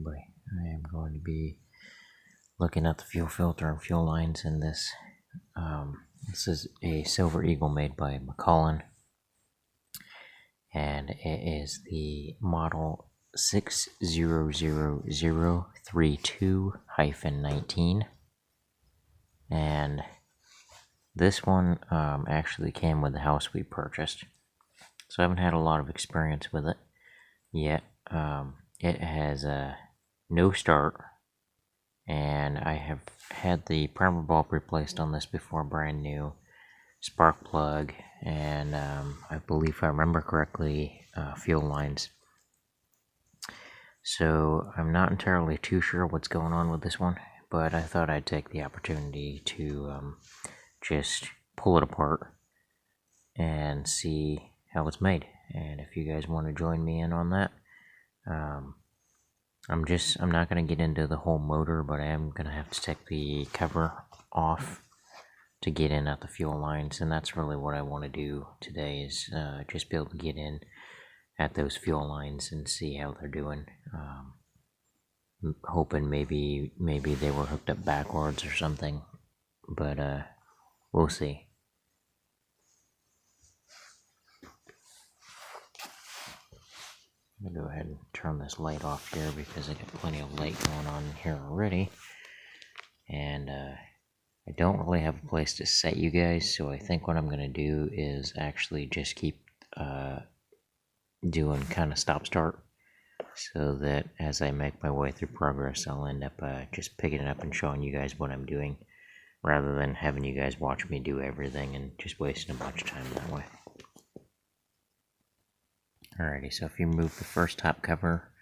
everybody. I am going to be looking at the fuel filter and fuel lines in this. This is a Silver Eagle made by McCulloch, and it is the model 600032-19, and this one actually came with the house we purchased, so I haven't had a lot of experience with it yet. It has a no start, and I have had the primer bulb replaced on this before, brand new, spark plug, and I believe, if I remember correctly, fuel lines. So I'm not entirely too sure what's going on with this one, but I thought I'd take the opportunity to just pull it apart and see how it's made. And if you guys want to join me in on that, I'm not going to get into the whole motor, but I am going to have to take the cover off to get in at the fuel lines, and that's really what I want to do today, is just be able to get in at those fuel lines and see how they're doing. Hoping maybe they were hooked up backwards or something, but we'll see. I'm going to go ahead and turn this light off here because I got plenty of light going on here already. And I don't really have a place to set you guys, so I think what I'm going to do is actually just keep doing kind of stop-start, so that as I make my way through progress, I'll end up just picking it up and showing you guys what I'm doing, rather than having you guys watch me do everything and just wasting a bunch of time that way. Alrighty, so if you remove the first top cover,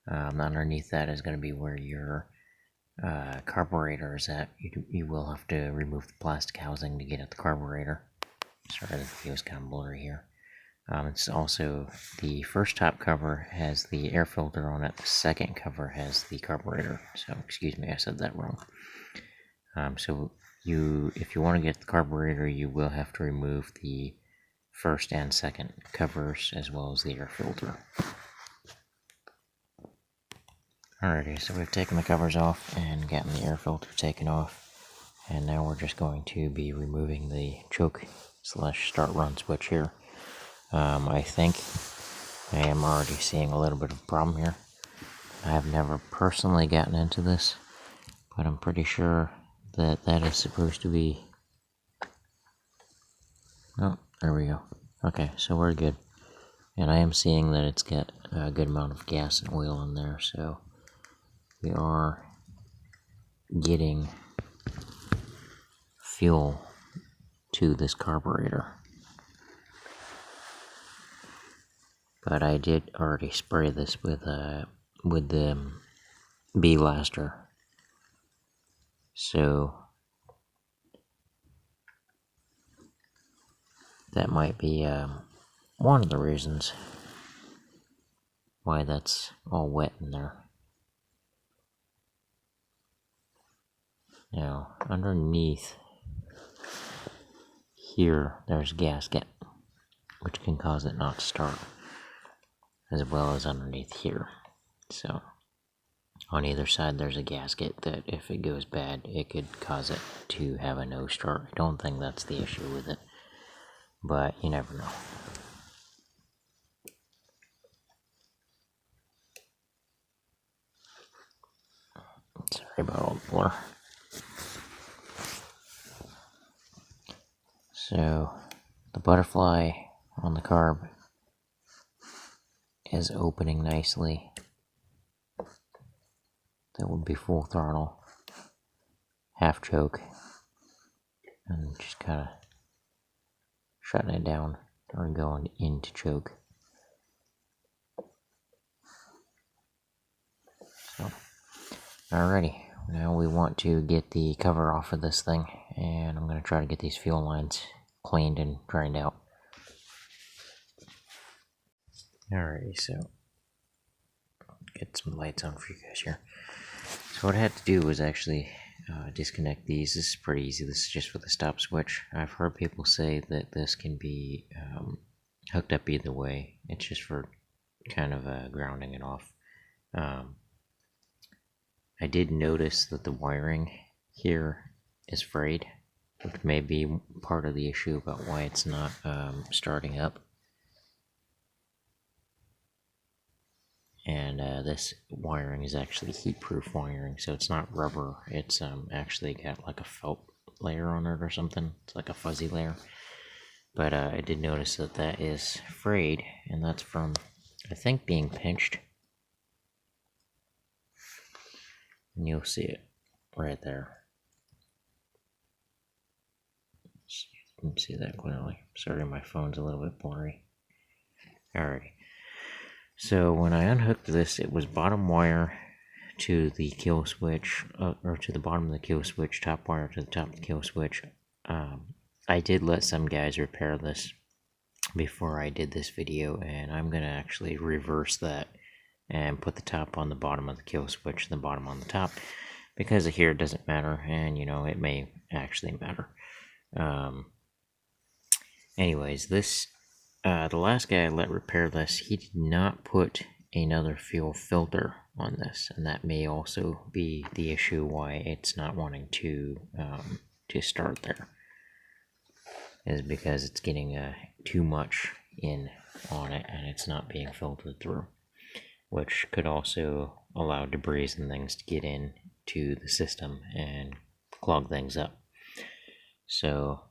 underneath that is going to be where your carburetor is at. You will have to remove the plastic housing to get at the carburetor. Sorry, the video's kind of blurry here. It's also, the first top cover has the air filter on it. The second cover has the carburetor. So, excuse me, I said that wrong. So if you want to get the carburetor, you will have to remove the first and second covers, as well as the air filter. Alrighty, so we've taken the covers off and gotten the air filter taken off, and now we're just going to be removing the choke / start run switch here. I think I am already seeing a little bit of a problem here. I have never personally gotten into this, but I'm pretty sure that is supposed to be... Oh, there we go. Okay, so we're good. And I am seeing that it's got a good amount of gas and oil in there, so we are getting fuel to this carburetor. But I did already spray this with the bee laster, so that might be one of the reasons why that's all wet in there. Now, underneath here, there's a gasket, which can cause it not to start, as well as underneath here. So, on either side, there's a gasket that, if it goes bad, it could cause it to have a no start. I don't think that's the issue with it, but you never know. Sorry about all the blur. So, the butterfly on the carb is opening nicely. That would be full throttle, half choke, and just kind of shutting it down or going into choke. So, alrighty, now we want to get the cover off of this thing, and I'm going to try to get these fuel lines cleaned and drained out. Alrighty, so get some lights on for you guys here. So what I had to do was actually disconnect these. This is pretty easy. This is just for the stop switch. I've heard people say that this can be hooked up either way. It's just for kind of grounding it off. I did notice that the wiring here is frayed, which may be part of the issue about why it's not starting up. And this wiring is actually heat-proof wiring, so it's not rubber. It's actually got like a felt layer on it or something. It's like a fuzzy layer. But I did notice that that is frayed, and that's from, I think, being pinched. And you'll see it right there. You can see that clearly. Sorry, my phone's a little bit blurry. Alrighty. So when I unhooked this, it was bottom wire to the kill switch, or to the bottom of the kill switch, top wire to the top of the kill switch. I did let some guys repair this before I did this video, and I'm going to actually reverse that and put the top on the bottom of the kill switch and the bottom on the top, because here it doesn't matter, and you know, it may actually matter. Anyways, this the last guy I let repair this, he did not put another fuel filter on this, and that may also be the issue why it's not wanting to start there, is because it's getting too much in on it and it's not being filtered through, which could also allow debris and things to get in to the system and clog things up. So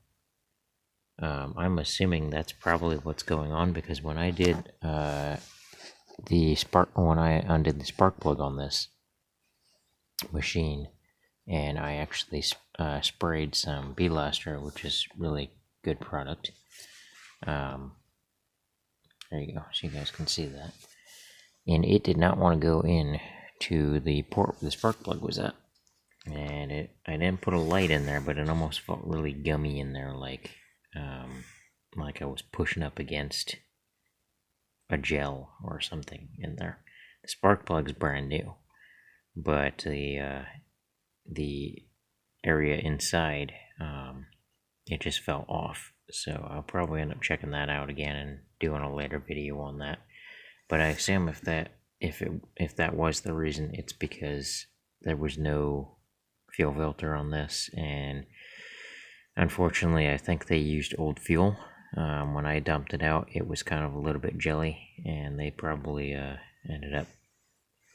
I'm assuming that's probably what's going on, because when I did when I undid the spark plug on this machine, and I actually sprayed some Belaster, which is really good product. There you go, so you guys can see that. And it did not want to go in to the port where the spark plug was at. And I didn't put a light in there, but it almost felt really gummy in there, like I was pushing up against a gel or something in there. The spark plug's brand new, but the area inside, it just fell off. So I'll probably end up checking that out again and doing a later video on that. But I assume if that was the reason, it's because there was no fuel filter on this, and unfortunately I think they used old fuel. When I dumped it out, it was kind of a little bit jelly, and they probably ended up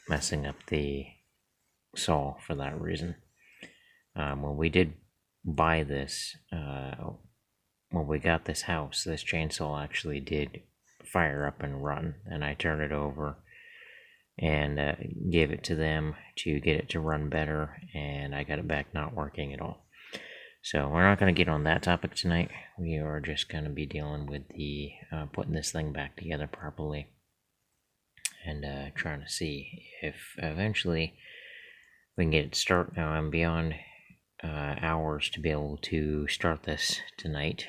messing up the saw for that reason. When we did buy this, when we got this house, this chainsaw actually did fire up and run, and I turned it over and gave it to them to get it to run better, and I got it back not working at all. So we're not going to get on that topic tonight. We are just going to be dealing with the putting this thing back together properly, and trying to see if eventually we can get it started. Now I'm beyond hours to be able to start this tonight,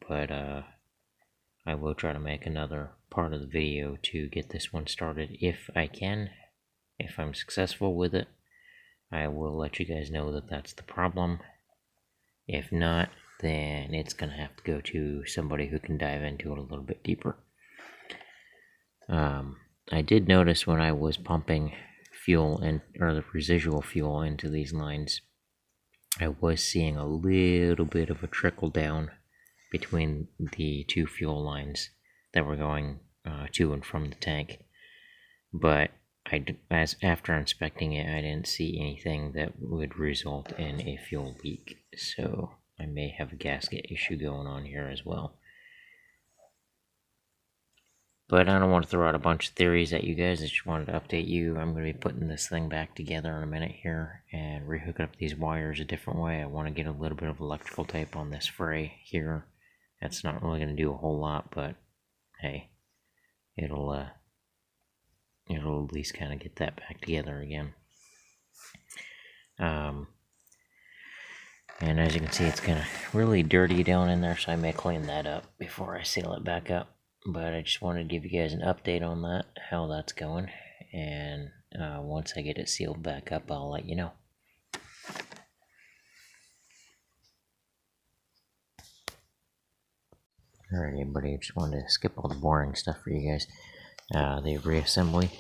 but I will try to make another part of the video to get this one started if I can. If I'm successful with it, I will let you guys know that that's the problem. If not, then it's going to have to go to somebody who can dive into it a little bit deeper. I did notice when I was pumping fuel or the residual fuel into these lines, I was seeing a little bit of a trickle down between the two fuel lines that were going to and from the tank. But after inspecting it, I didn't see anything that would result in a fuel leak. So I may have a gasket issue going on here as well. But I don't want to throw out a bunch of theories at you guys. I just wanted to update you. I'm going to be putting this thing back together in a minute here and rehooking up these wires a different way. I want to get a little bit of electrical tape on this fray here. That's not really going to do a whole lot, but hey, it'll at least kind of get that back together again. And as you can see, it's kind of really dirty down in there, so I may clean that up before I seal it back up. But I just wanted to give you guys an update on that, how that's going, and once I get it sealed back up, I'll let you know. Alright everybody, I just wanted to skip all the boring stuff for you guys. The reassembly.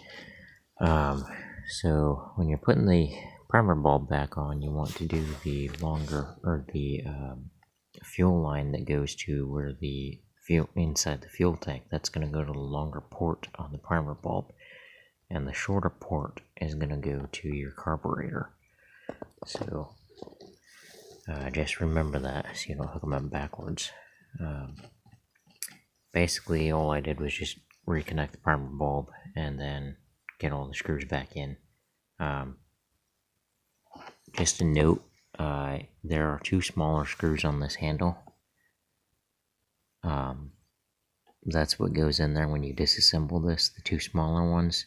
So when you're putting the primer bulb back on, you want to do the longer, or the fuel line that goes to where the fuel, inside the fuel tank. That's going to go to the longer port on the primer bulb, and the shorter port is going to go to your carburetor. So just remember that, so you don't hook them up backwards. Basically, all I did was just reconnect the primer bulb and then get all the screws back in. Just a note, there are 2 smaller screws on this handle. That's what goes in there when you disassemble this, the 2 smaller ones.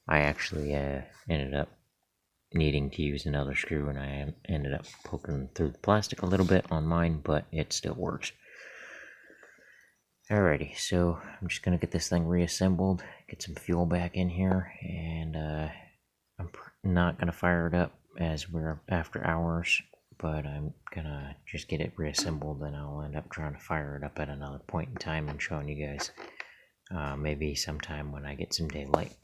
I actually ended up needing to use another screw, and I ended up poking through the plastic a little bit on mine, but it still works. Alrighty, so I'm just gonna get this thing reassembled, get some fuel back in here, and I'm not gonna fire it up as we're after hours, but I'm gonna just get it reassembled, and I'll end up trying to fire it up at another point in time and showing you guys, maybe sometime when I get some daylight.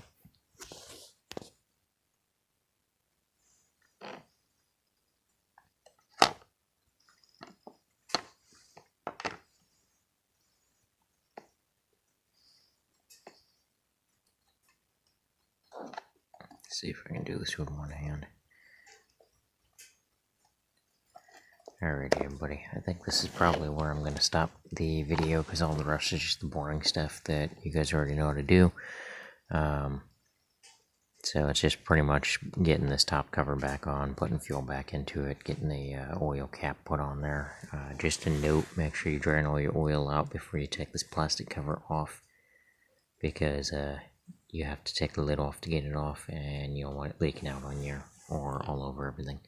Let's see if I can do this with one hand. Alrighty, everybody, I think this is probably where I'm going to stop the video, because all the rest is just the boring stuff that you guys already know how to do. So it's just pretty much getting this top cover back on, putting fuel back into it, getting the oil cap put on there. Just a note, make sure you drain all your oil out before you take this plastic cover off, because you have to take the lid off to get it off, and you don't want it leaking out on you or all over everything.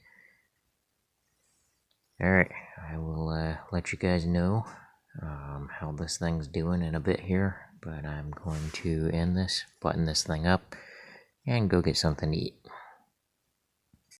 Alright, I will let you guys know how this thing's doing in a bit here, but I'm going to end this, button this thing up, and go get something to eat.